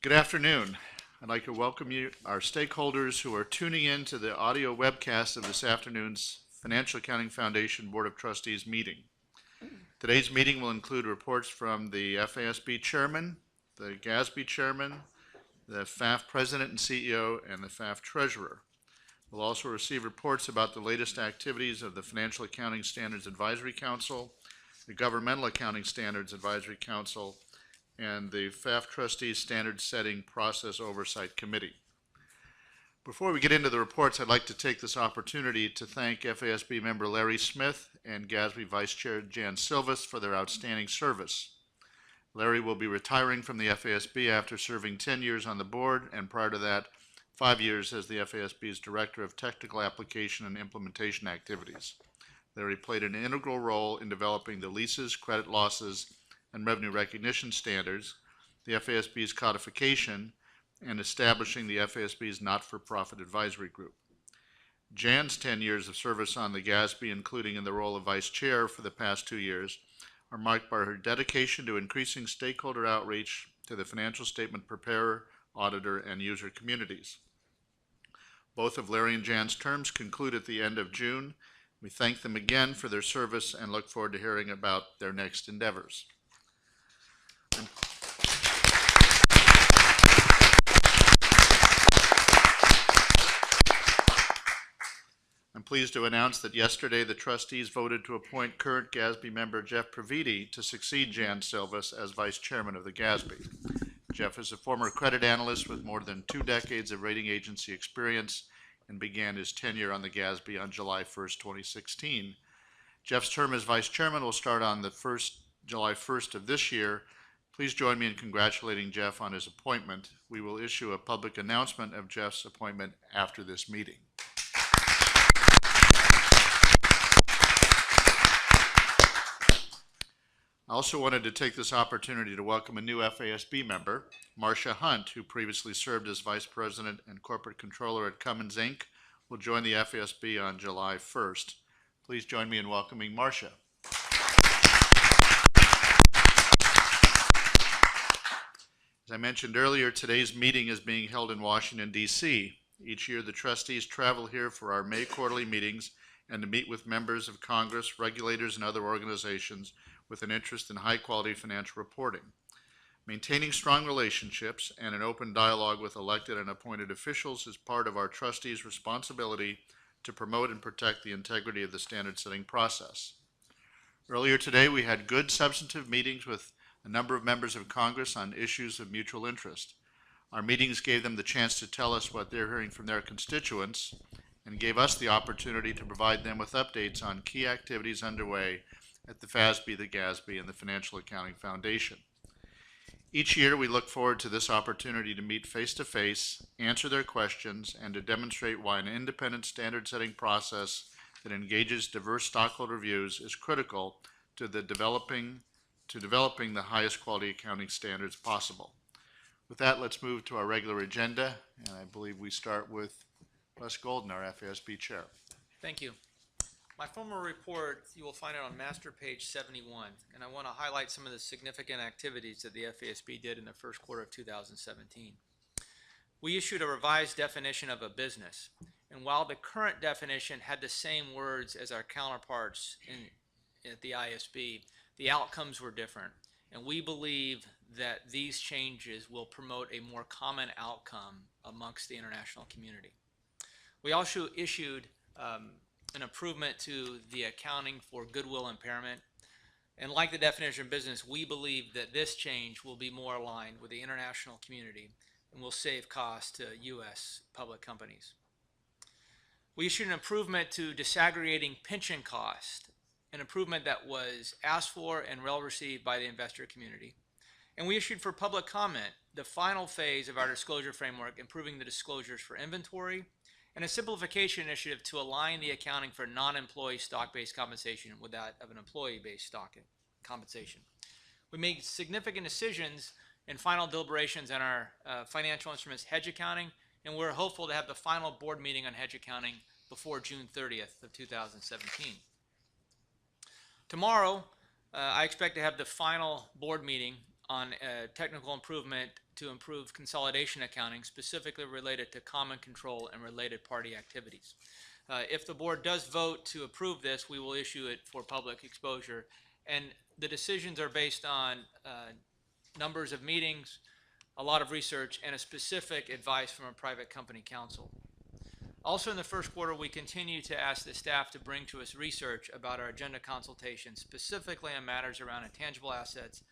Good afternoon. I'd like to welcome you, our stakeholders who are tuning in to the audio webcast of this afternoon's Financial Accounting Foundation Board of Trustees meeting. Today's meeting will include reports from the FASB Chairman, the Gatsby Chairman, the FAF President and CEO, and the FAF Treasurer. We'll also receive reports about the latest activities of the Financial Accounting Standards Advisory Council, the Governmental Accounting Standards Advisory Council, and the FAF Trustees Standard Setting Process Oversight Committee. Before we get into the reports, I'd like to take this opportunity to thank FASB member Larry Smith and Gatsby Vice Chair Jan Silvas for their outstanding service. Larry will be retiring from the FASB after serving 10 years on the board, and prior to that, 5 years as the FASB's Director of Technical Application and Implementation Activities. Larry played an integral role in developing the leases, credit losses, and revenue recognition standards, the FASB's codification, and establishing the FASB's not-for-profit advisory group. Jan's 10 years of service on the Gatsby, including in the role of vice chair for the past 2 years, are marked by her dedication to increasing stakeholder outreach to the financial statement preparer, auditor, and user communities. Both of Larry and Jan's terms conclude at the end of June. We thank them again for their service and look forward to hearing about their next endeavors. I'm pleased to announce that yesterday the trustees voted to appoint current Gatsby member Jeff Praviti to succeed Jan Silvas as vice chairman of the Gatsby. Jeff is a former credit analyst with more than 2 decades of rating agency experience and began his tenure on the Gatsby on July 1st, 2016. Jeff's term as vice chairman will start on July 1st of this year. Please join me in congratulating Jeff on his appointment. We will issue a public announcement of Jeff's appointment after this meeting. I also wanted to take this opportunity to welcome a new FASB member, Marcia Hunt, who previously served as Vice President and Corporate Controller at Cummins, Inc., will join the FASB on July 1st. Please join me in welcoming Marcia. As I mentioned earlier, today's meeting is being held in Washington, D.C. Each year, the trustees travel here for our May quarterly meetings and to meet with members of Congress, regulators, and other organizations with an interest in high-quality financial reporting. Maintaining strong relationships and an open dialogue with elected and appointed officials is part of our trustees' responsibility to promote and protect the integrity of the standard-setting process. Earlier today, we had good substantive meetings with a number of members of Congress on issues of mutual interest. Our meetings gave them the chance to tell us what they're hearing from their constituents and gave us the opportunity to provide them with updates on key activities underway at the FASB, the Gatsby, and the Financial Accounting Foundation. Each year, we look forward to this opportunity to meet face-to-face, answer their questions, and to demonstrate why an independent standard-setting process that engages diverse stockholder views is critical to developing the highest quality accounting standards possible. With that, let's move to our regular agenda, and I believe we start with Les Golden, our FASB chair. Thank you. My formal report, you will find it on master page 71, and I want to highlight some of the significant activities that the FASB did in the first quarter of 2017. We issued a revised definition of a business, and while the current definition had the same words as our counterparts at the ISB, the outcomes were different, and we believe that these changes will promote a more common outcome amongst the international community. We also issued an improvement to the accounting for goodwill impairment. And like the definition of business, we believe that this change will be more aligned with the international community and will save costs to U.S. public companies. We issued an improvement to disaggregating pension cost, an improvement that was asked for and well received by the investor community. And we issued for public comment the final phase of our disclosure framework, improving the disclosures for inventory, and a simplification initiative to align the accounting for non-employee stock-based compensation with that of an employee-based stock compensation. We made significant decisions in final deliberations on our financial instruments hedge accounting, and we're hopeful to have the final board meeting on hedge accounting before June 30th of 2017. Tomorrow, I expect to have the final board meeting on a technical improvement to improve consolidation accounting, specifically related to common control and related party activities. If the board does vote to approve this, we will issue it for public exposure. And the decisions are based on numbers of meetings, a lot of research, and a specific advice from a private company counsel. Also in the first quarter, we continue to ask the staff to bring to us research about our agenda consultation, specifically on matters around intangible assets,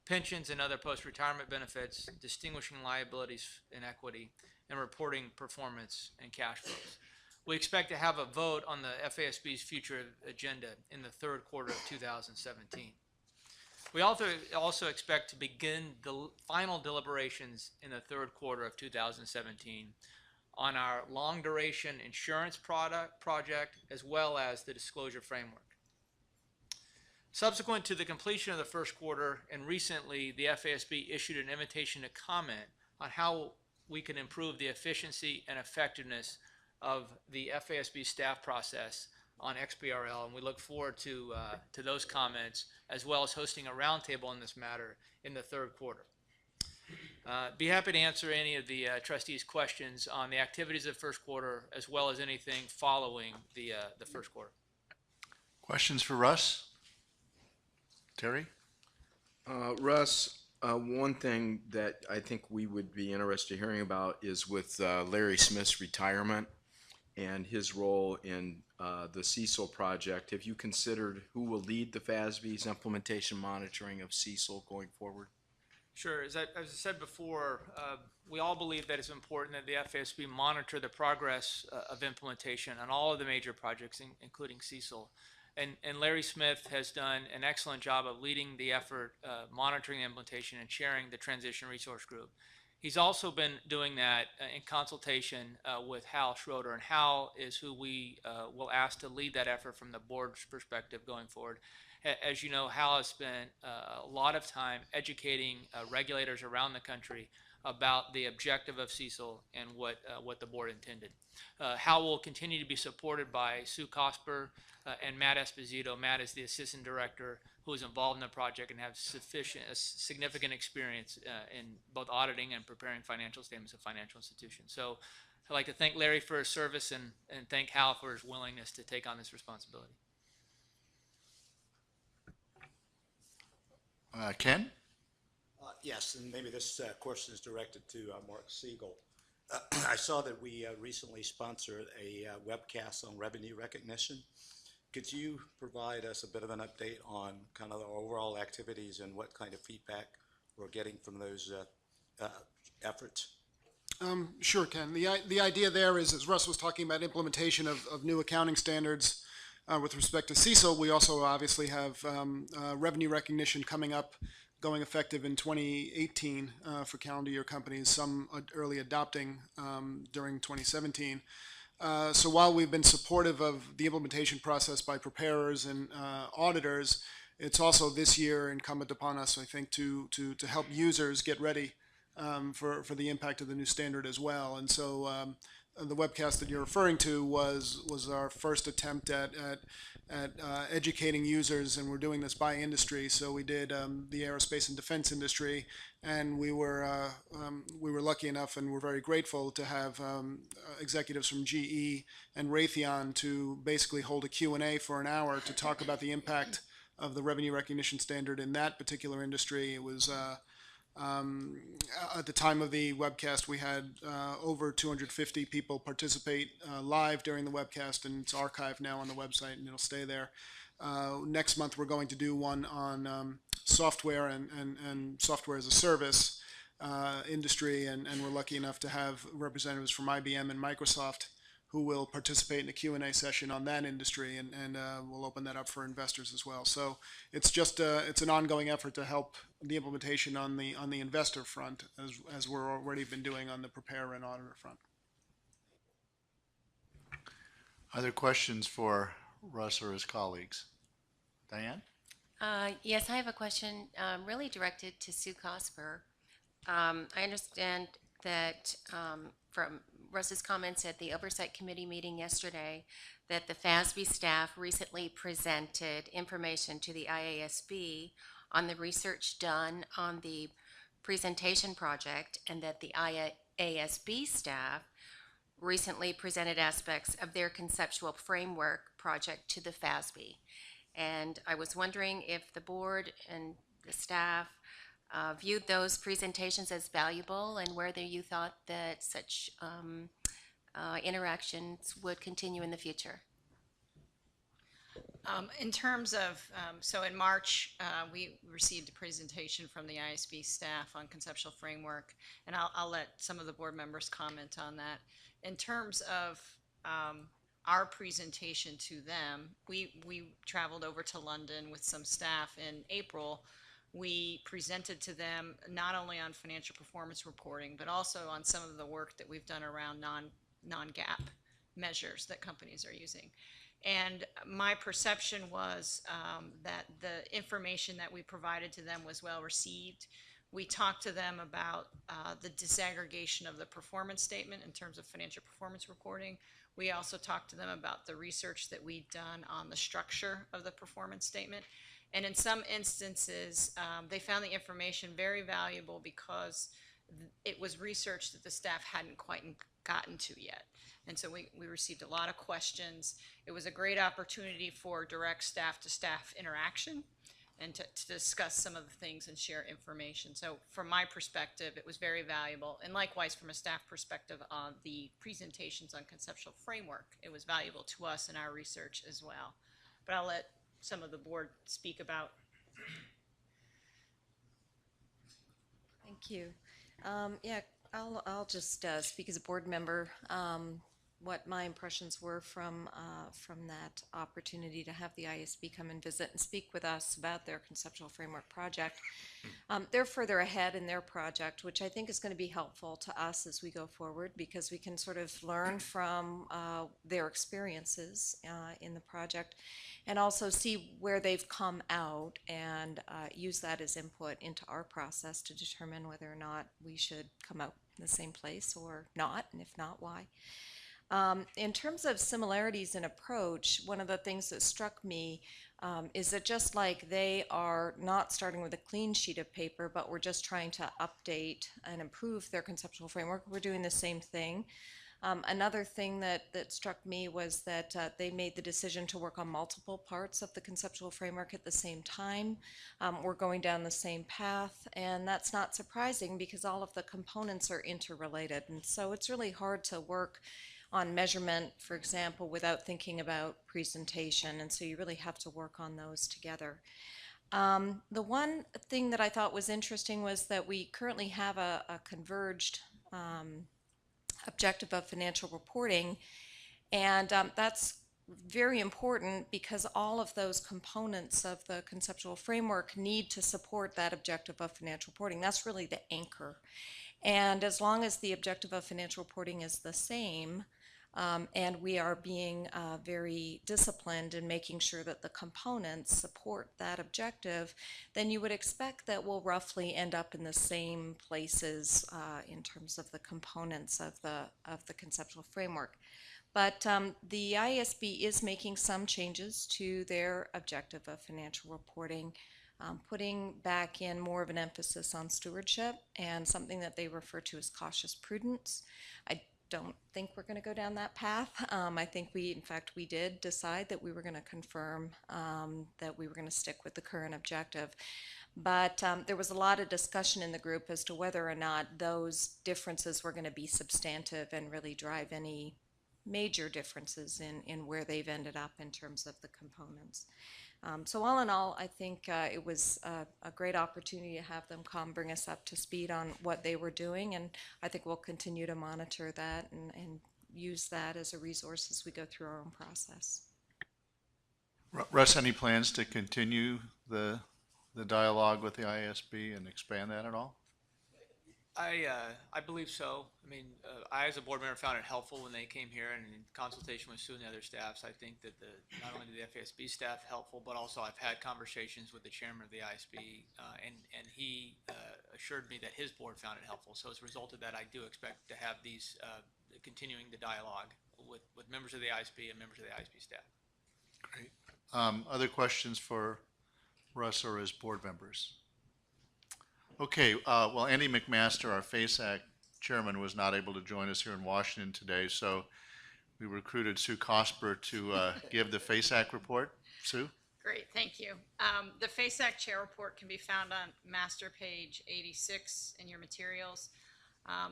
pensions and other post-retirement benefits, distinguishing liabilities in equity, and reporting performance and cash flows. We expect to have a vote on the FASB's future agenda in the third quarter of 2017. We also expect to begin the final deliberations in the third quarter of 2017 on our long-duration insurance project, as well as the disclosure framework. Subsequent to the completion of the first quarter, and recently, the FASB issued an invitation to comment on how we can improve the efficiency and effectiveness of the FASB staff process on XBRL, and we look forward to those comments, as well as hosting a roundtable on this matter in the third quarter. Be happy to answer any of the trustees' questions on the activities of the first quarter, as well as anything following the first quarter. Questions for Russ? Terry? Russ, one thing that I think we would be interested in hearing about is with Larry Smith's retirement and his role in the CECL project. Have you considered who will lead the FASB's implementation monitoring of CECL going forward? Sure. As I said before, we all believe that it's important that the FASB monitor the progress of implementation on all of the major projects, including CECL. And Larry Smith has done an excellent job of leading the effort, monitoring the implementation and chairing the Transition Resource Group. He's also been doing that in consultation with Hal Schroeder, and Hal is who we will ask to lead that effort from the board's perspective going forward. As you know, Hal has spent a lot of time educating regulators around the country about the objective of CECL and what the board intended. Hal will continue to be supported by Sue Cosper and Matt Esposito. Matt is the assistant director who is involved in the project and has significant experience in both auditing and preparing financial statements of financial institutions. So I'd like to thank Larry for his service and thank Hal for his willingness to take on this responsibility. Ken? Yes, and maybe this question is directed to Mark Siegel. I saw that we recently sponsored a webcast on revenue recognition. Could you provide us a bit of an update on kind of the overall activities and what kind of feedback we're getting from those efforts? Sure, Ken. The idea there is, as Russ was talking about implementation of new accounting standards with respect to CECL, we also obviously have revenue recognition coming up, going effective in 2018 for calendar year companies, some early adopting during 2017. So while we've been supportive of the implementation process by preparers and auditors, it's also this year incumbent upon us, I think, to help users get ready for the impact of the new standard as well. And so the webcast that you're referring to was our first attempt at educating users, and we're doing this by industry. So we did the aerospace and defense industry, and we were lucky enough, and we're very grateful to have executives from GE and Raytheon to basically hold a Q&A for an hour to talk about the impact of the revenue recognition standard in that particular industry. It was at the time of the webcast, we had over 250 people participate live during the webcast, and it's archived now on the website, and it'll stay there. Next month, we're going to do one on software and software as a service industry, and we're lucky enough to have representatives from IBM and Microsoft who will participate in a Q&A session on that industry, and we'll open that up for investors as well. So it's just it's an ongoing effort to help the implementation on the investor front, as we're already been doing on the preparer and auditor front. Other questions for Russ or his colleagues? Diane? Yes, I have a question really directed to Sue Cosper. I understand that from Russ's comments at the Oversight Committee meeting yesterday that the FASB staff recently presented information to the IASB on the research done on the presentation project, and that the IASB staff recently presented aspects of their conceptual framework project to the FASB. And I was wondering if the board and the staff viewed those presentations as valuable, and whether you thought that such interactions would continue in the future. In terms of, so in March, we received a presentation from the ISB staff on conceptual framework, and I'll let some of the board members comment on that. In terms of our presentation to them, we traveled over to London with some staff in April. We presented to them not only on financial performance reporting, but also on some of the work that we've done around non-GAAP measures that companies are using. And my perception was that the information that we provided to them was well received. We talked to them about the disaggregation of the performance statement in terms of financial performance reporting. We also talked to them about the research that we'd done on the structure of the performance statement. And in some instances, they found the information very valuable because it was research that the staff hadn't quite gotten to yet. And so we received a lot of questions. It was a great opportunity for direct staff-to-staff interaction and to discuss some of the things and share information. So from my perspective, it was very valuable. And likewise, from a staff perspective on the presentations on conceptual framework, it was valuable to us in our research as well. But I'll let some of the board speak about. Thank you. Yeah, I'll just speak as a board member. What my impressions were from that opportunity to have the ISB come and visit and speak with us about their conceptual framework project. They're further ahead in their project, which I think is going to be helpful to us as we go forward, because we can sort of learn from their experiences in the project, and also see where they've come out and use that as input into our process to determine whether or not we should come out in the same place or not, and if not, why. In terms of similarities in approach, one of the things that struck me is that just like they are not starting with a clean sheet of paper, but we're just trying to update and improve their conceptual framework, we're doing the same thing. Another thing that struck me was that they made the decision to work on multiple parts of the conceptual framework at the same time. We're going down the same path, and that's not surprising because all of the components are interrelated. And so it's really hard to work on measurement, for example, without thinking about presentation, and so you really have to work on those together. The one thing that I thought was interesting was that we currently have a converged objective of financial reporting, and that's very important because all of those components of the conceptual framework need to support that objective of financial reporting. That's really the anchor. And as long as the objective of financial reporting is the same, and we are being very disciplined in making sure that the components support that objective, then you would expect that we'll roughly end up in the same places in terms of the components of the conceptual framework. But the ISB is making some changes to their objective of financial reporting, putting back in more of an emphasis on stewardship and something that they refer to as cautious prudence. I don't think we're going to go down that path. I think in fact, we did decide that we were going to confirm that we were going to stick with the current objective. But there was a lot of discussion in the group as to whether or not those differences were going to be substantive and really drive any major differences in where they've ended up in terms of the components. So all in all, I think it was a great opportunity to have them come bring us up to speed on what they were doing, and I think we'll continue to monitor that and use that as a resource as we go through our own process. Russ, any plans to continue the dialogue with the ISB and expand that at all? I believe so. I mean, I as a board member found it helpful when they came here and in consultation with Sue and the other staffs. I think that not only did the FASB staff helpful, but also I've had conversations with the chairman of the ISB, and he assured me that his board found it helpful. So as a result of that, I do expect to have these continuing the dialogue with members of the ISB and members of the ISB staff. Great. Other questions for Russ, or as board members? Okay, well, Andy McMaster, our FASAC chairman, was not able to join us here in Washington today, so we recruited Sue Cosper to give the FASAC report. Sue? Great, thank you. The FASAC Chair Report can be found on master page 86 in your materials.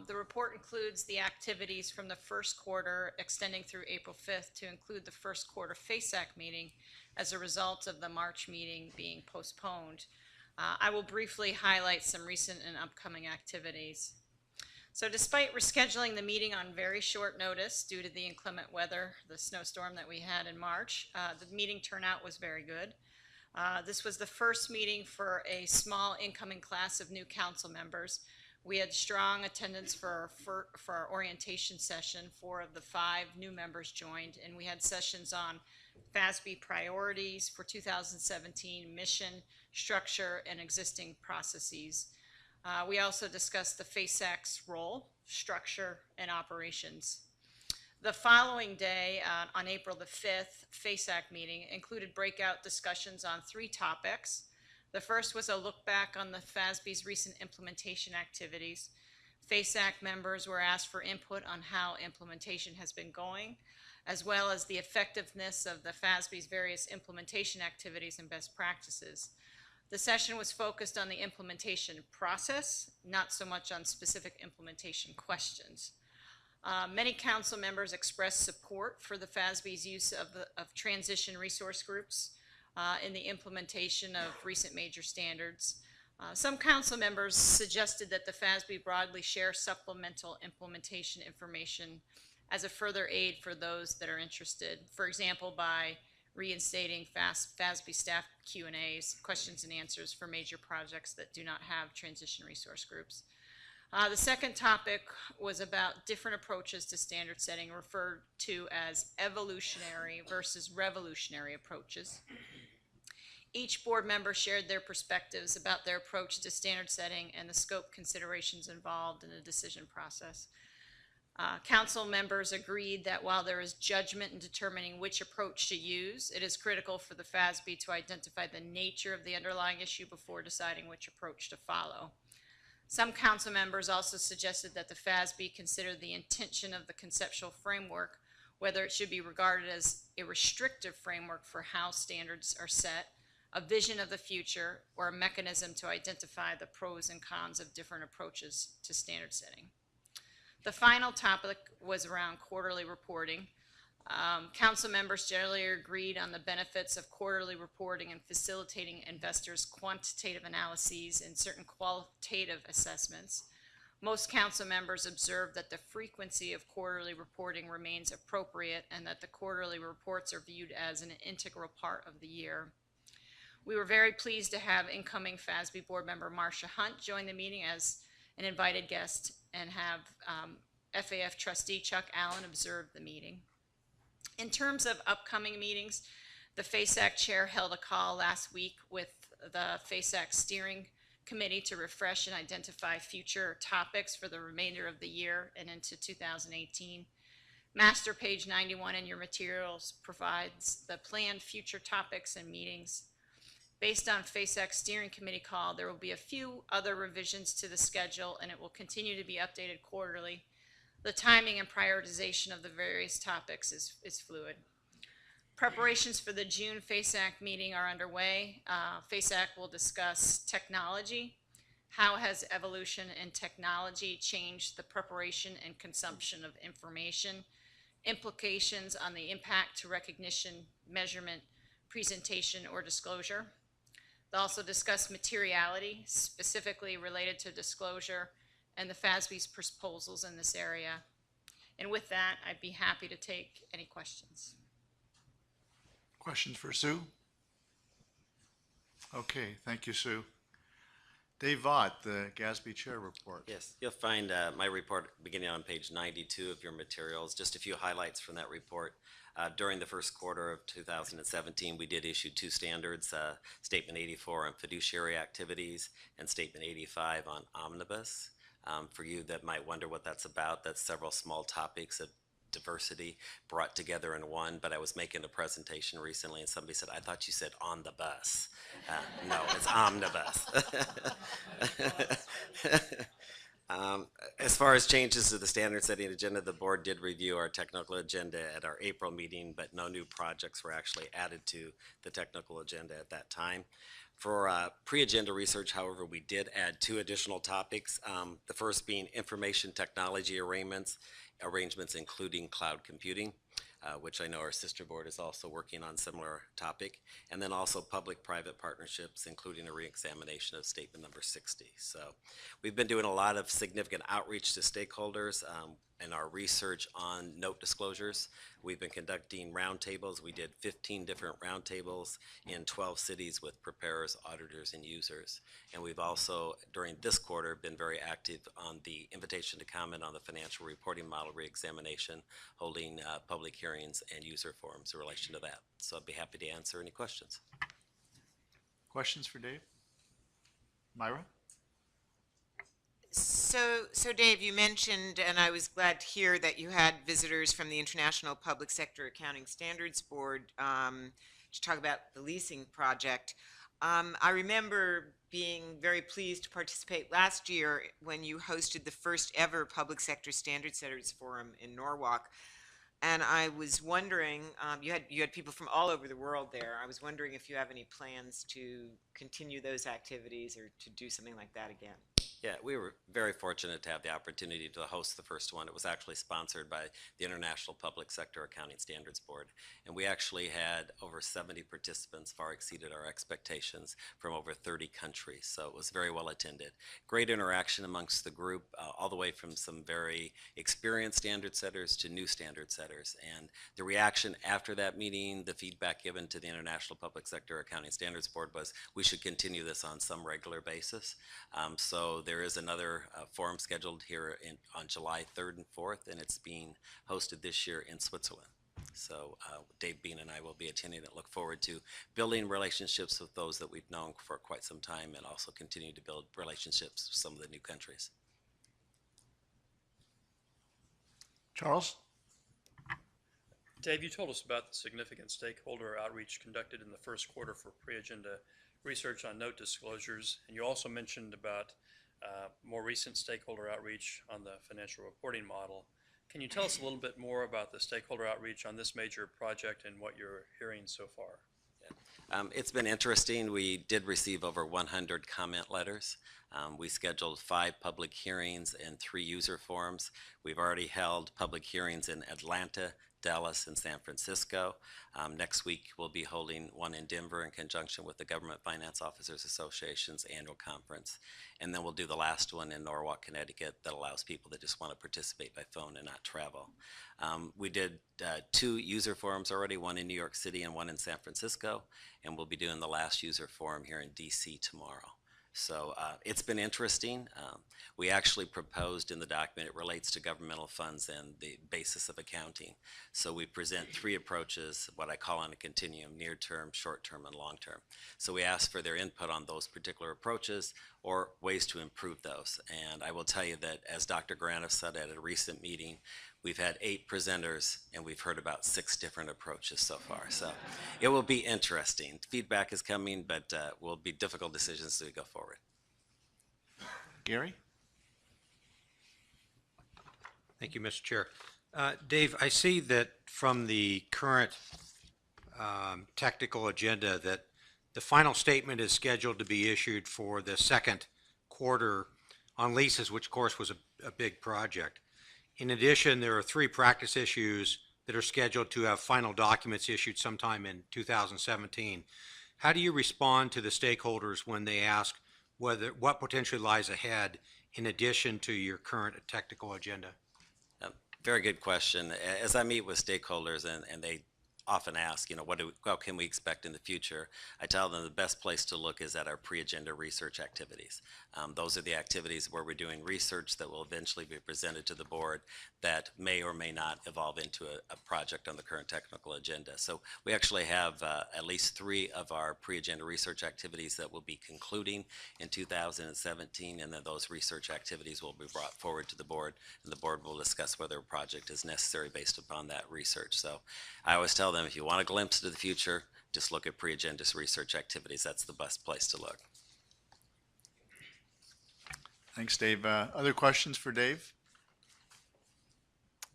The report includes the activities from the first quarter extending through April 5th to include the first quarter FASAC meeting as a result of the March meeting being postponed. I will briefly highlight some recent and upcoming activities. So despite rescheduling the meeting on very short notice due to the inclement weather, the snowstorm that we had in March, the meeting turnout was very good. This was the first meeting for a small incoming class of new council members. We had strong attendance for our orientation session. 4 of the 5 new members joined, and we had sessions on FASB priorities for 2017, mission, structure, and existing processes. We also discussed the FASAC's role, structure, and operations. The following day, on April the 5th, FASAC meeting included breakout discussions on 3 topics. The first was a look back on the FASB's recent implementation activities. FASAC members were asked for input on how implementation has been going, as well as the effectiveness of the FASB's various implementation activities and best practices. The session was focused on the implementation process, not so much on specific implementation questions. Many council members expressed support for the FASB's use of transition resource groups in the implementation of recent major standards. Some council members suggested that the FASB broadly share supplemental implementation information as a further aid for those that are interested. For example, by reinstating FASB staff Q&As, questions and answers for major projects that do not have transition resource groups. The second topic was about different approaches to standard setting, referred to as evolutionary versus revolutionary approaches. Each board member shared their perspectives about their approach to standard setting and the scope considerations involved in the decision process. Council members agreed that while there is judgment in determining which approach to use, it is critical for the FASB to identify the nature of the underlying issue before deciding which approach to follow. Some council members also suggested that the FASB consider the intention of the conceptual framework, whether it should be regarded as a restrictive framework for how standards are set, a vision of the future, or a mechanism to identify the pros and cons of different approaches to standard setting. The final topic was around quarterly reporting. Council members generally agreed on the benefits of quarterly reporting and facilitating investors' quantitative analyses and certain qualitative assessments. Most council members observed that the frequency of quarterly reporting remains appropriate and that the quarterly reports are viewed as an integral part of the year. We were very pleased to have incoming FASB board member Marcia Hunt join the meeting as an invited guest and have FAF trustee Chuck Allen observe the meeting. In terms of upcoming meetings, the FASAC chair held a call last week with the FASAC steering committee to refresh and identify future topics for the remainder of the year and into 2018. Master page 91 in your materials provides the planned future topics and meetings. Based on FASAC steering committee call, there will be a few other revisions to the schedule and it will continue to be updated quarterly. The timing and prioritization of the various topics is fluid. Preparations for the June FASAC meeting are underway. FASAC will discuss technology. How has evolution in technology changed the preparation and consumption of information? Implications on the impact to recognition, measurement, presentation, or disclosure. They'll also discuss materiality, specifically related to disclosure, and the FASB's proposals in this area. And with that, I'd be happy to take any questions. Questions for Sue? Okay, thank you, Sue. Dave Vaught, the Gatsby Chair Report. Yes, you'll find my report beginning on page 92 of your materials. Just a few highlights from that report. During the first quarter of 2017, we did issue 2 standards, Statement 84 on fiduciary activities and Statement 85 on omnibus. For you that might wonder what that's about, that's several small topics that diversity brought together in one, but I was making a presentation recently and somebody said, I thought you said on the bus. No, it's omnibus. As far as changes to the standard setting agenda, the board did review our technical agenda at our April meeting, but no new projects were actually added to the technical agenda at that time. For pre-agenda research, however, we did add 2 additional topics. The first being information technology arrangements including cloud computing, which I know our sister board is also working on similar topic, and then also public-private partnerships, including a reexamination of statement number 60. So we've been doing a lot of significant outreach to stakeholders in our research on note disclosures. We've been conducting roundtables. We did 15 different roundtables in 12 cities with preparers, auditors, and users. And we've also, during this quarter, been very active on the invitation to comment on the financial reporting model reexamination, holding public hearings and user forums in relation to that. So I'd be happy to answer any questions. Questions for Dave? Myra? So Dave, you mentioned, and I was glad to hear that you had visitors from the International Public Sector Accounting Standards Board to talk about the leasing project. I remember being very pleased to participate last year when you hosted the first ever Public Sector Standard Setters Forum in Norwalk. And I was wondering, you had people from all over the world there. I was wondering if you have any plans to continue those activities or to do something like that again. Yeah, we were very fortunate to have the opportunity to host the first one. It was actually sponsored by the International Public Sector Accounting Standards Board. And we actually had over 70 participants, far exceeded our expectations, from over 30 countries. So it was very well attended. Great interaction amongst the group, all the way from some very experienced standard setters to new standard setters. And the reaction after that meeting, the feedback given to the International Public Sector Accounting Standards Board was we should continue this on some regular basis. So there is another forum scheduled here on July 3rd and 4th, and it's being hosted this year in Switzerland. So Dave Bean and I will be attending and look forward to building relationships with those that we've known for quite some time and also continue to build relationships with some of the new countries. Charles? Dave, you told us about the significant stakeholder outreach conducted in the first quarter for pre-agenda research on note disclosures, and you also mentioned about more recent stakeholder outreach on the financial reporting model. Can you tell us a little bit more about the stakeholder outreach on this major project and what you're hearing so far? It's been interesting. We did receive over 100 comment letters. We scheduled 5 public hearings and 3 user forums. We've already held public hearings in Atlanta, Dallas, and San Francisco. Next week, we'll be holding one in Denver in conjunction with the Government Finance Officers Association's annual conference. And then we'll do the last one in Norwalk, Connecticut that allows people that just want to participate by phone and not travel. We did 2 user forums already, one in New York City and one in San Francisco, and we'll be doing the last user forum here in DC tomorrow. So it's been interesting. We actually proposed in the document, it relates to governmental funds and the basis of accounting. So we present 3 approaches, what I call on a continuum, near term, short term, and long term. So we asked for their input on those particular approaches or ways to improve those. And I will tell you that, as Dr. Graniff said at a recent meeting, we've had 8 presenters and we've heard about 6 different approaches so far. So it will be interesting. Feedback is coming, but will be difficult decisions as we go forward. Gary? Thank you, Mr. Chair. Dave, I see that from the current technical agenda that the final statement is scheduled to be issued for the second quarter on leases, which of course was a big project. In addition, there are 3 practice issues that are scheduled to have final documents issued sometime in 2017. How do you respond to the stakeholders when they ask what potentially lies ahead in addition to your current technical agenda? Very good question. As I meet with stakeholders and they often ask, you know, what can we expect in the future? I tell them the best place to look is at our pre-agenda research activities. Those are the activities where we're doing research that will eventually be presented to the board that may or may not evolve into a project on the current technical agenda. So we actually have at least 3 of our pre-agenda research activities that will be concluding in 2017, and then those research activities will be brought forward to the board, and the board will discuss whether a project is necessary based upon that research. So I always tell them, if you want a glimpse into the future, just look at pre-agenda research activities. That's the best place to look. Thanks, Dave. Other questions for Dave?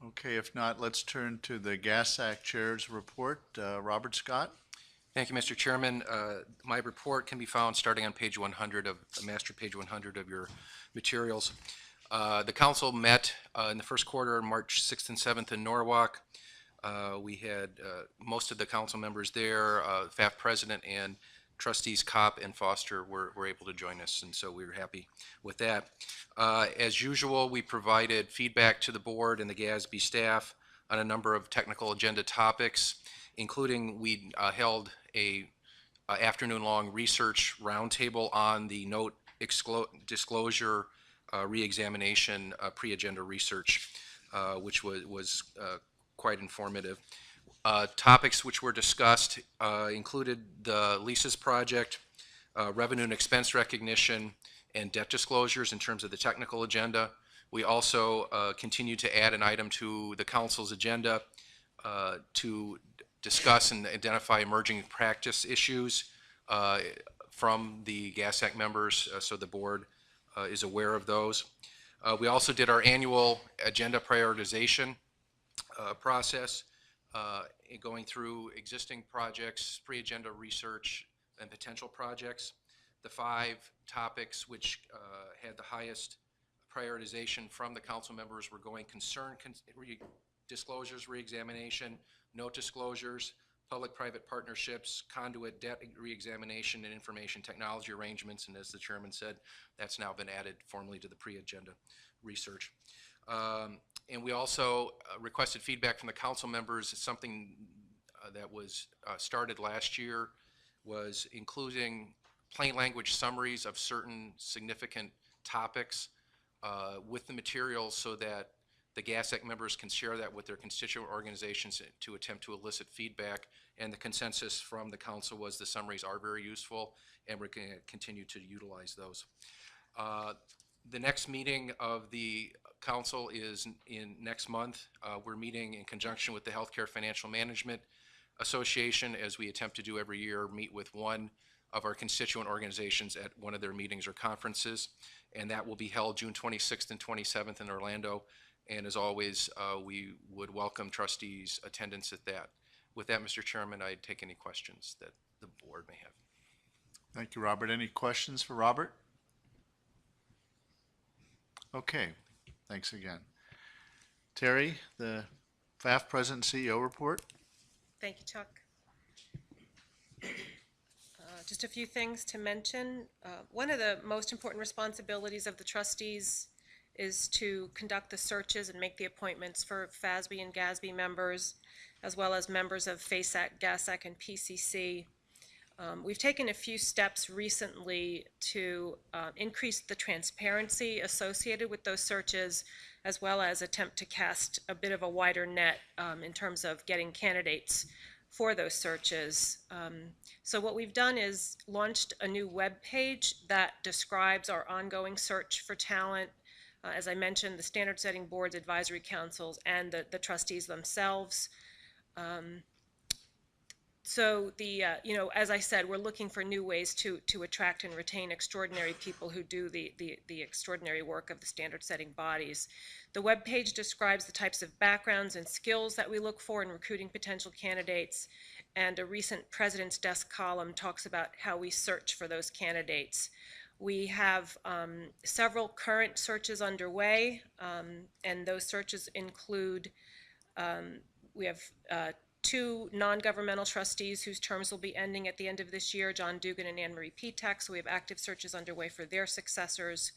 Okay, if not, let's turn to the GASAC Chair's report. Robert Scott? Thank you, Mr. Chairman. My report can be found starting on page 100 of master page 100 of your materials. The council met in the first quarter, March 6th and 7th in Norwalk. We had most of the council members there, FAF president and trustees Kopp and Foster were able to join us, and so we were happy with that. As usual, we provided feedback to the board and the Gatsby staff on a number of technical agenda topics, including we held a afternoon-long research roundtable on the note disclosure re-examination pre-agenda research, which was quite informative. Topics which were discussed included the leases project, revenue and expense recognition, and debt disclosures in terms of the technical agenda. We also continued to add an item to the council's agenda to discuss and identify emerging practice issues from the GASAC members, so the board is aware of those. We also did our annual agenda prioritization process, going through existing projects, pre-agenda research, and potential projects. The 5 topics which had the highest prioritization from the council members were going concern disclosures re-examination, note disclosures, public-private partnerships, conduit debt re-examination, and information technology arrangements. And as the chairman said, that's now been added formally to the pre-agenda research. And we also requested feedback from the council members. Something that was started last year was including plain language summaries of certain significant topics with the materials so that the GASAC members can share that with their constituent organizations to attempt to elicit feedback. And the consensus from the council was the summaries are very useful, and we're going to continue to utilize those. The next meeting of the council is in next month. We're meeting in conjunction with the Healthcare Financial Management Association, as we attempt to do every year, meet with one of our constituent organizations at one of their meetings or conferences. And that will be held June 26th and 27th in Orlando. And as always, we would welcome trustees' attendance at that. With that, Mr. Chairman, I'd take any questions that the board may have. Thank you, Robert. Any questions for Robert? Okay, thanks again. Terry, the FAF President and CEO report. Thank you, Chuck. Just a few things to mention. One of the most important responsibilities of the trustees is to conduct the searches and make the appointments for FASB and GASB members, as well as members of FASAC, GASAC, and PCC. We've taken a few steps recently to increase the transparency associated with those searches, as well as attempt to cast a bit of a wider net in terms of getting candidates for those searches. So what we've done is launched a new web page that describes our ongoing search for talent. As I mentioned, the standard setting boards, advisory councils, and the trustees themselves. So as I said, we're looking for new ways to attract and retain extraordinary people who do the extraordinary work of the standard setting bodies. The webpage describes the types of backgrounds and skills that we look for in recruiting potential candidates, and a recent President's Desk column talks about how we search for those candidates. We have several current searches underway, and those searches include, we have 2 non-governmental trustees whose terms will be ending at the end of this year, John Dugan and Anne Marie Petak. So we have active searches underway for their successors.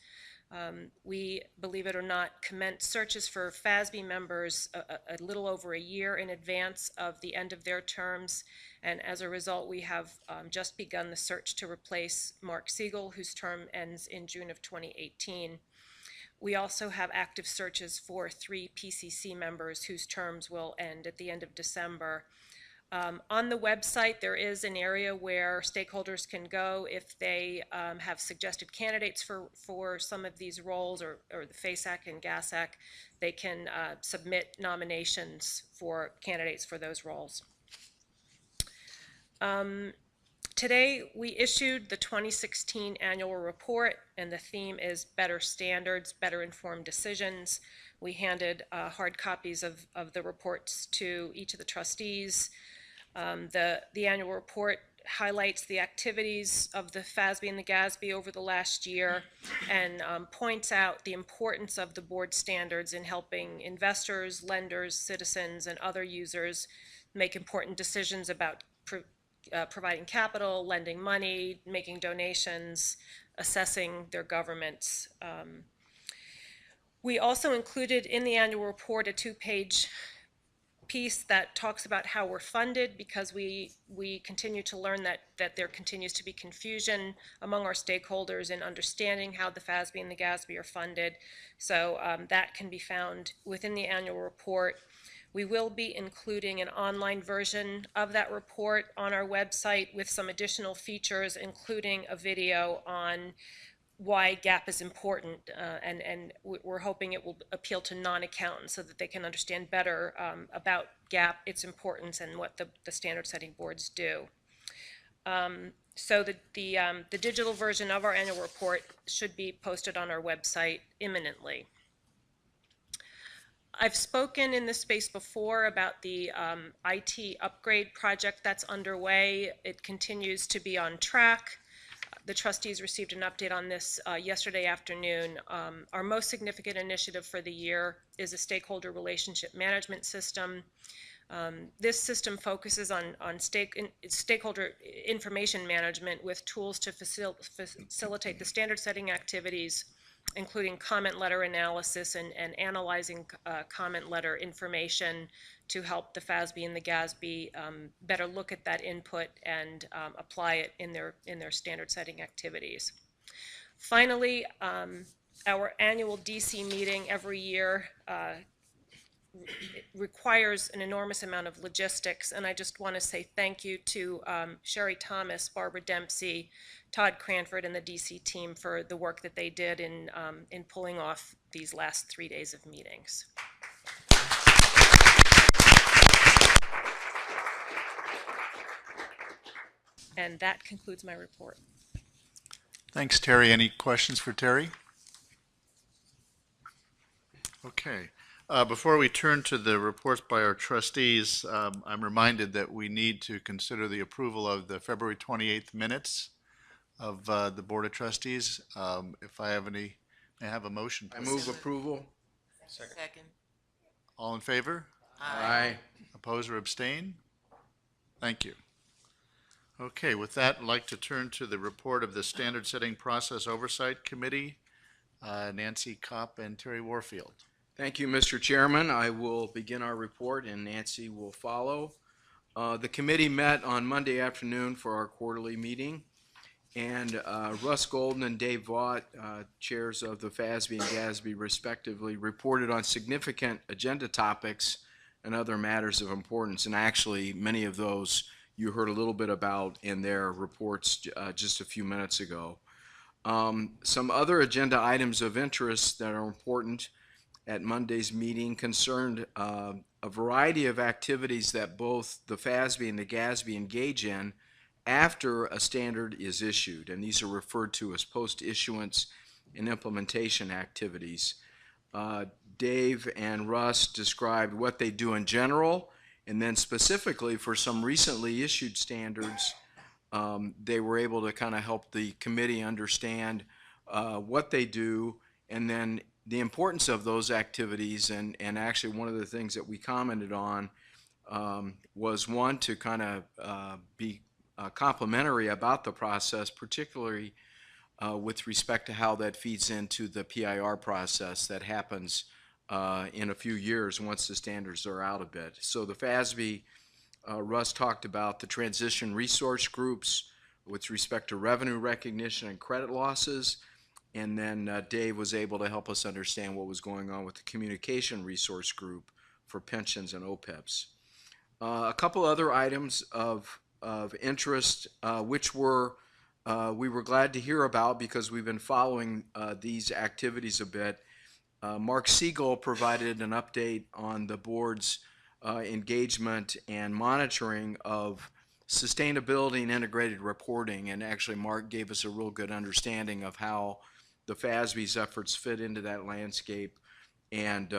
We, believe it or not, commenced searches for FASB members a little over a year in advance of the end of their terms, and as a result, we have just begun the search to replace Mark Siegel, whose term ends in June of 2018. We also have active searches for 3 PCC members whose terms will end at the end of December. On the website, there is an area where stakeholders can go if they have suggested candidates for some of these roles, or the FASAC and GASAC. They can submit nominations for candidates for those roles. Today, we issued the 2016 annual report, and the theme is Better Standards, Better Informed Decisions. We handed hard copies of the reports to each of the trustees. The annual report highlights the activities of the FASB and the GASB over the last year, and points out the importance of the board standards in helping investors, lenders, citizens, and other users make important decisions about providing capital, lending money, making donations, assessing their governments. We also included in the annual report a 2-page piece that talks about how we're funded, because we continue to learn that there continues to be confusion among our stakeholders in understanding how the FASB and the GASB are funded. So that can be found within the annual report. We will be including an online version of that report on our website with some additional features, including a video on why GAAP is important, and we're hoping it will appeal to non-accountants so that they can understand better about GAAP, its importance, and what the standard-setting boards do. So the digital version of our annual report should be posted on our website imminently. I've spoken in this space before about the IT upgrade project that's underway. It continues to be on track. The trustees received an update on this yesterday afternoon. Our most significant initiative for the year is a stakeholder relationship management system. This system focuses on stakeholder information management with tools to facilitate the standard setting activities, including comment letter analysis and analyzing comment letter information to help the FASB and the GASB better look at that input and apply it in their standard setting activities. Finally, our annual DC meeting every year requires an enormous amount of logistics, and I just want to say thank you to Sherry Thomas, Barbara Dempsey, Todd Cranford, and the DC team for the work that they did in pulling off these last 3 days of meetings. And that concludes my report. Thanks, Terry. Any questions for Terry? Okay. Before we turn to the reports by our trustees, I'm reminded that we need to consider the approval of the February 28th minutes of the Board of Trustees. If I have may I have a motion, please? I move approval. Second. All in favor? Aye. Oppose or abstain? Thank you. Okay, with that, I'd like to turn to the report of the Standard Setting Process Oversight Committee, Nancy Kopp and Terry Warfield. Thank you, Mr. Chairman. I will begin our report and Nancy will follow. The committee met on Monday afternoon for our quarterly meeting, and Russ Golden and Dave Vaught, chairs of the FASB and GASB respectively, reported on significant agenda topics and other matters of importance, and actually many of those you heard a little bit about in their reports just a few minutes ago. Some other agenda items of interest that are important at Monday's meeting concerned a variety of activities that both the FASB and the GASB engage in after a standard is issued, and these are referred to as post-issuance and implementation activities. Dave and Russ described what they do in general, and then specifically for some recently issued standards, they were able to kind of help the committee understand what they do, and then the importance of those activities. And actually one of the things that we commented on was one, to kind of be complimentary about the process, particularly with respect to how that feeds into the PIR process that happens in a few years once the standards are out a bit. So the FASB, Russ talked about the transition resource groups with respect to revenue recognition and credit losses. And then Dave was able to help us understand what was going on with the communication resource group for pensions and OPEBs. A couple other items of interest, which we were glad to hear about because we've been following these activities a bit. Mark Siegel provided an update on the board's engagement and monitoring of sustainability and integrated reporting, and actually Mark gave us a real good understanding of how the FASB's efforts fit into that landscape, and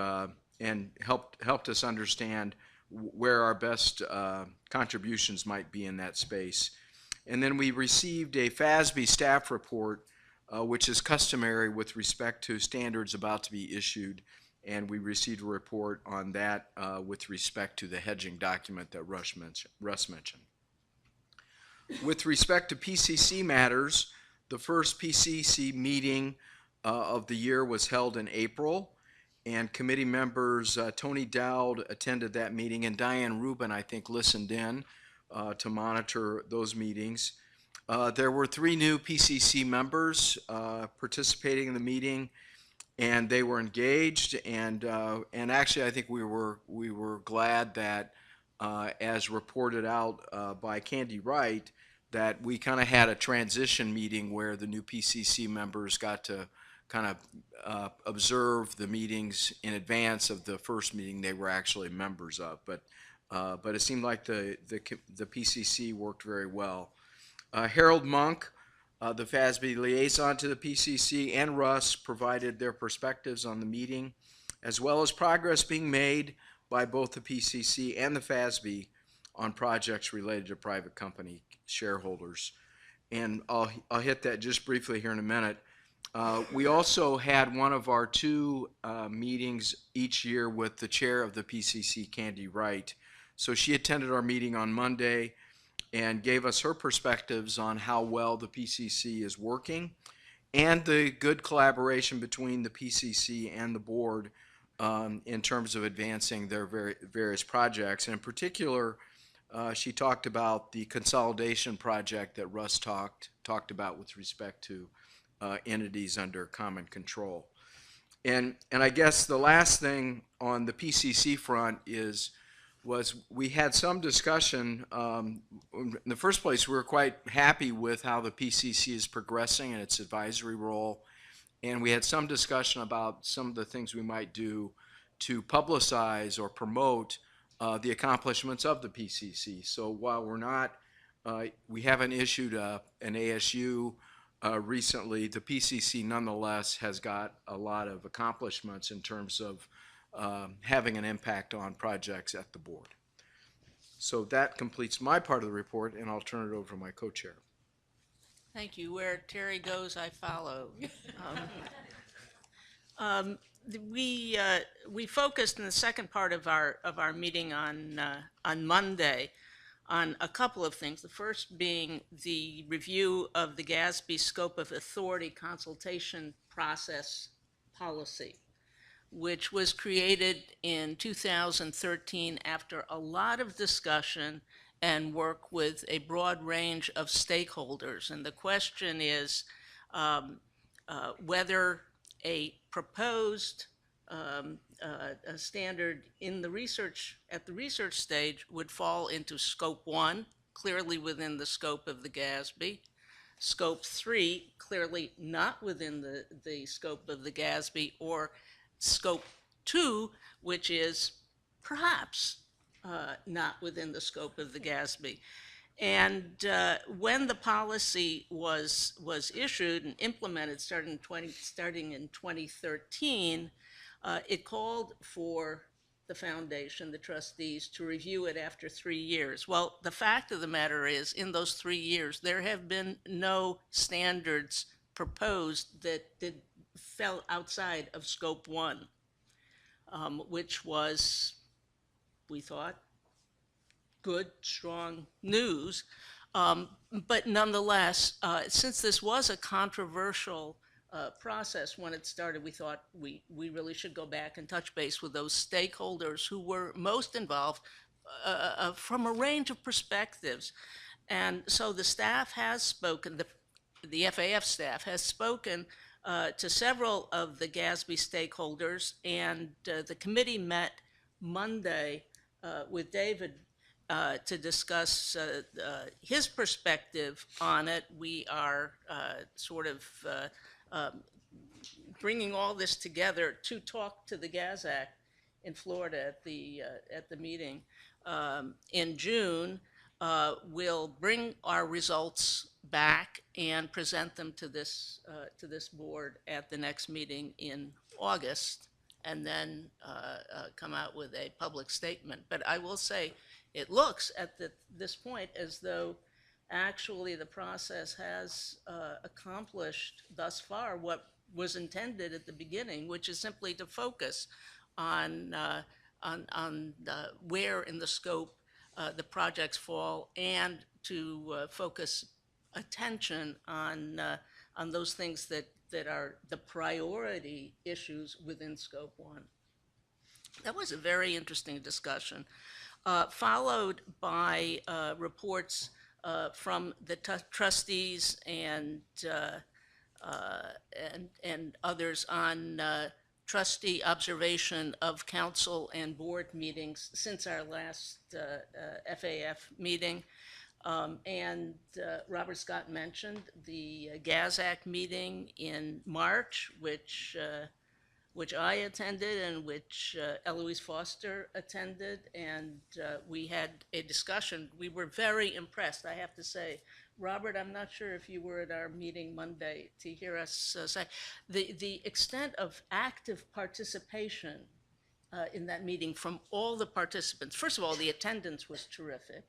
helped us understand where our best contributions might be in that space. And then we received a FASB staff report, which is customary with respect to standards about to be issued, and we received a report on that with respect to the hedging document that Russ mentioned. With respect to PCC matters, the first PCC meeting of the year was held in April, and committee members Tony Dowd attended that meeting, and Diane Rubin, I think, listened in to monitor those meetings. There were 3 new PCC members participating in the meeting, and they were engaged, and actually I think we were glad that, as reported out by Candy Wright, that we kind of had a transition meeting where the new PCC members got to kind of observe the meetings in advance of the first meeting they were actually members of. But it seemed like the PCC worked very well. Harold Monk, the FASB liaison to the PCC, and Russ provided their perspectives on the meeting, as well as progress being made by both the PCC and the FASB on projects related to private company shareholders. And I'll hit that just briefly here in a minute. We also had one of our 2 meetings each year with the chair of the PCC, Candy Wright. So she attended our meeting on Monday and gave us her perspectives on how well the PCC is working and the good collaboration between the PCC and the board in terms of advancing their various projects. And in particular, she talked about the consolidation project that Russ talked about with respect to entities under common control. And I guess the last thing on the PCC front was we had some discussion. In the first place, we were quite happy with how the PCC is progressing in its advisory role, and we had some discussion about some of the things we might do to publicize or promote the accomplishments of the PCC. So while we haven't issued an ASU recently, the PCC nonetheless has got a lot of accomplishments in terms of having an impact on projects at the board. So that completes my part of the report, and I'll turn it over to my co-chair. Thank you. Where Terry goes, I follow. We focused in the second part of our meeting on Monday on a couple of things. The first being the review of the Gatsby scope of authority consultation process policy, which was created in 2013 after a lot of discussion and work with a broad range of stakeholders. And the question is whether a proposed a standard in the research, at the research stage, would fall into scope 1, clearly within the scope of the Gatsby. Scope 3, clearly not within the scope of the Gatsby, or scope 2, which is perhaps not within the scope of the Gatsby. And when the policy was issued and implemented starting in 2013, it called for the foundation, the trustees, to review it after 3 years. Well, the fact of the matter is, in those 3 years, there have been no standards proposed that fell outside of scope 1, which was, we thought, good, strong news. But nonetheless, since this was a controversial process when it started, we thought we really should go back and touch base with those stakeholders who were most involved from a range of perspectives. And so the staff has spoken, the FAF staff has spoken to several of the Gatsby stakeholders, and the committee met Monday with David to discuss his perspective on it. We are sort of bringing all this together to talk to the GASAC in Florida at the meeting in June. We'll bring our results back and present them to this board at the next meeting in August, and then come out with a public statement. But I will say, it looks at this point as though actually the process has accomplished thus far what was intended at the beginning, which is simply to focus on where in the scope the projects fall, and to focus attention on those things that are the priority issues within Scope 1. That was a very interesting discussion, followed by reports from the trustees and others on trustee observation of council and board meetings since our last FAF meeting. Robert Scott mentioned the GASAC meeting in March, which I attended and which Eloise Foster attended, and we had a discussion. We were very impressed, I have to say. Robert, I'm not sure if you were at our meeting Monday to hear us say the extent of active participation in that meeting from all the participants. First of all, the attendance was terrific.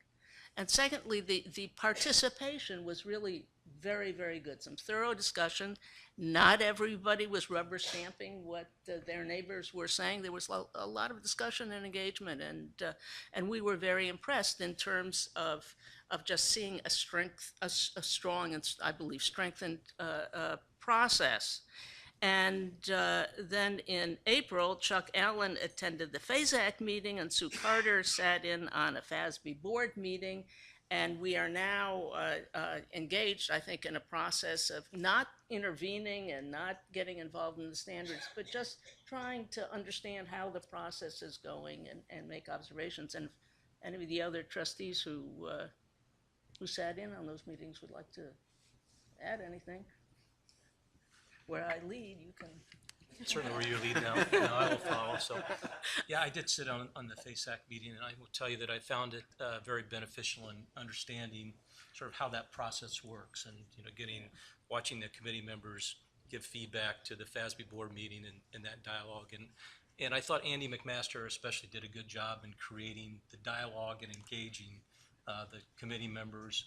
And secondly, the participation was really very, very good. Some thorough discussion. Not everybody was rubber stamping what their neighbors were saying. There was a lot of discussion and engagement, and we were very impressed in terms of just seeing a strong and I believe strengthened process. And then in April, Chuck Allen attended the FASAC meeting, and Sue Carter sat in on a FASB board meeting. And we are now engaged, I think, in a process of not intervening and not getting involved in the standards, but just trying to understand how the process is going and make observations. And any of the other trustees who sat in on those meetings would like to add anything. Where I lead, you can. Certainly where you lead now, I will follow. So, yeah, I did sit on the FASAC meeting, and I will tell you that I found it very beneficial in understanding sort of how that process works, and watching the committee members give feedback to the FASB board meeting and that dialogue. And I thought Andy McMaster especially did a good job in creating the dialogue and engaging the committee members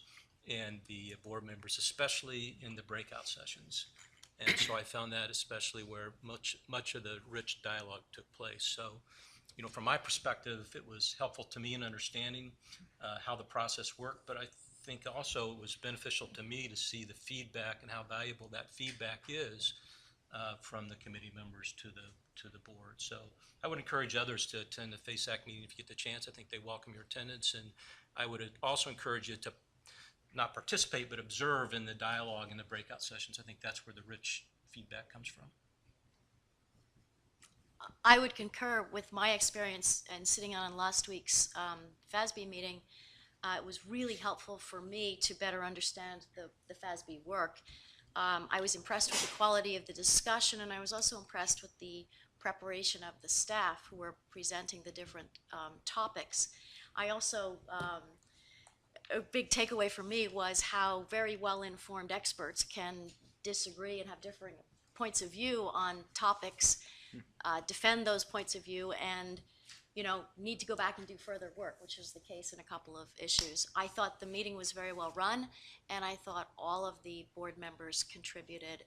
and the board members, especially in the breakout sessions. And so I found that especially where much of the rich dialogue took place. So, from my perspective, it was helpful to me in understanding how the process worked, but I think also it was beneficial to me to see the feedback and how valuable that feedback is from the committee members to the board. So I would encourage others to attend the FASAC meeting if you get the chance. I think they welcome your attendance, and I would also encourage you to not participate, but observe in the dialogue and the breakout sessions. I think that's where the rich feedback comes from. I would concur with my experience and sitting on last week's FASB meeting. It was really helpful for me to better understand the FASB work. I was impressed with the quality of the discussion, and I was also impressed with the preparation of the staff who were presenting the different topics. I also a big takeaway for me was how very well-informed experts can disagree and have differing points of view on topics, defend those points of view, and need to go back and do further work, which is the case in a couple of issues. I thought the meeting was very well run, and I thought all of the board members contributed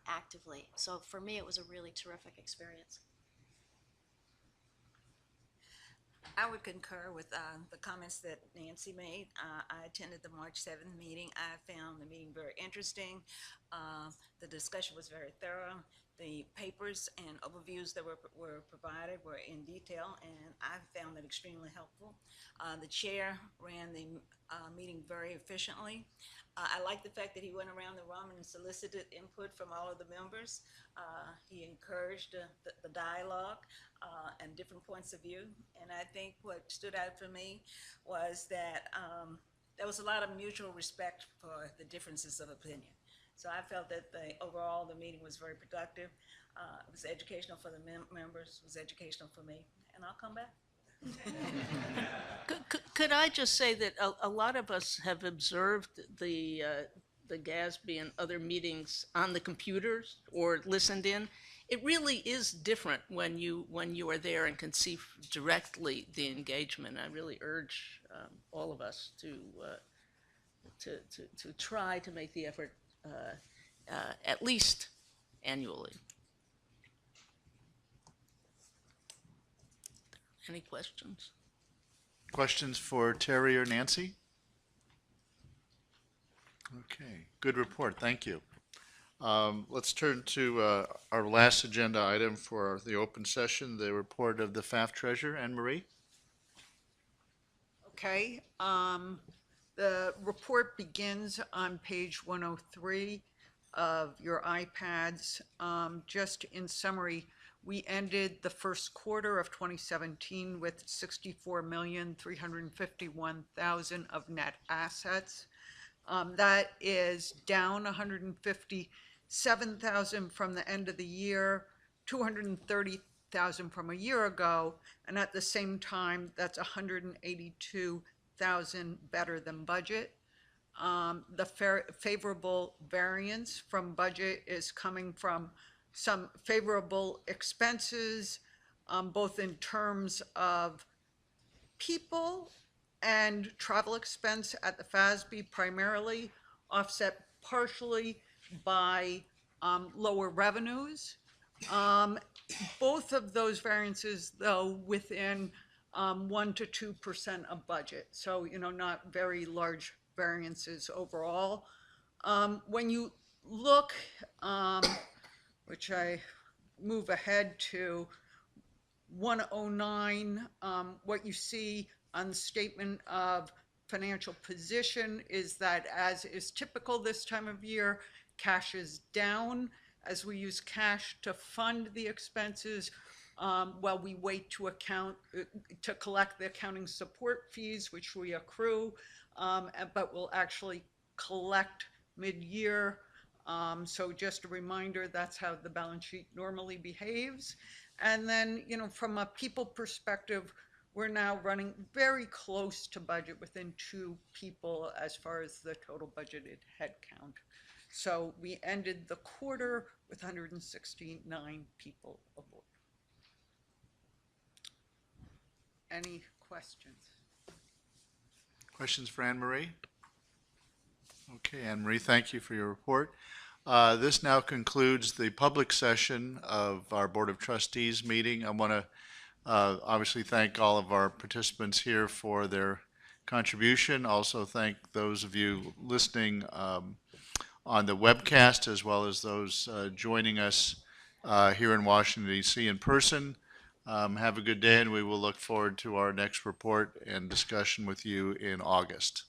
actively. So for me, it was a really terrific experience. I would concur with the comments that Nancy made. I attended the March 7th meeting. I found the meeting very interesting. The discussion was very thorough. The papers and overviews that were provided were in detail, and I found that extremely helpful. The chair ran the meeting very efficiently. I like the fact that he went around the room and solicited input from all of the members. He encouraged the dialogue and different points of view. And I think what stood out for me was that there was a lot of mutual respect for the differences of opinion. So I felt that overall the meeting was very productive. It was educational for the members, it was educational for me, and I'll come back. Could I just say that a lot of us have observed the Gatsby and other meetings on the computers or listened in. It really is different when you are there and can see directly the engagement. I really urge all of us to try to make the effort at least annually. Any questions? Questions for Terry or Nancy? Okay, good report, thank you. Let's turn to our last agenda item for the open session, the report of the FAF treasurer, Anne Marie. Okay, the report begins on page 103 of your iPads. Just in summary, we ended the first quarter of 2017 with $64,351,000 of net assets. That is down $157,000 from the end of the year, $230,000 from a year ago, and at the same time, that's $182,000 better than budget. The favorable variance from budget is coming from some favorable expenses, both in terms of people and travel expense at the FASB primarily, offset partially by lower revenues. Both of those variances, though, within 1 to 2% of budget. So, not very large variances overall. When you look, which I move ahead to 109, what you see on the statement of financial position is that, as is typical this time of year, cash is down as we use cash to fund the expenses while we wait to collect the accounting support fees, which we accrue, but we'll actually collect mid-year. So just a reminder, that's how the balance sheet normally behaves. And then, from a people perspective, we're now running very close to budget, within 2 people as far as the total budgeted headcount. So we ended the quarter with 169 people aboard. Any questions? Questions for Anne Marie? Okay, Anne Marie, thank you for your report. This now concludes the public session of our Board of Trustees meeting. I want to obviously thank all of our participants here for their contribution. Also thank those of you listening on the webcast, as well as those joining us here in Washington, D.C. in person. Have a good day, and we will look forward to our next report and discussion with you in August.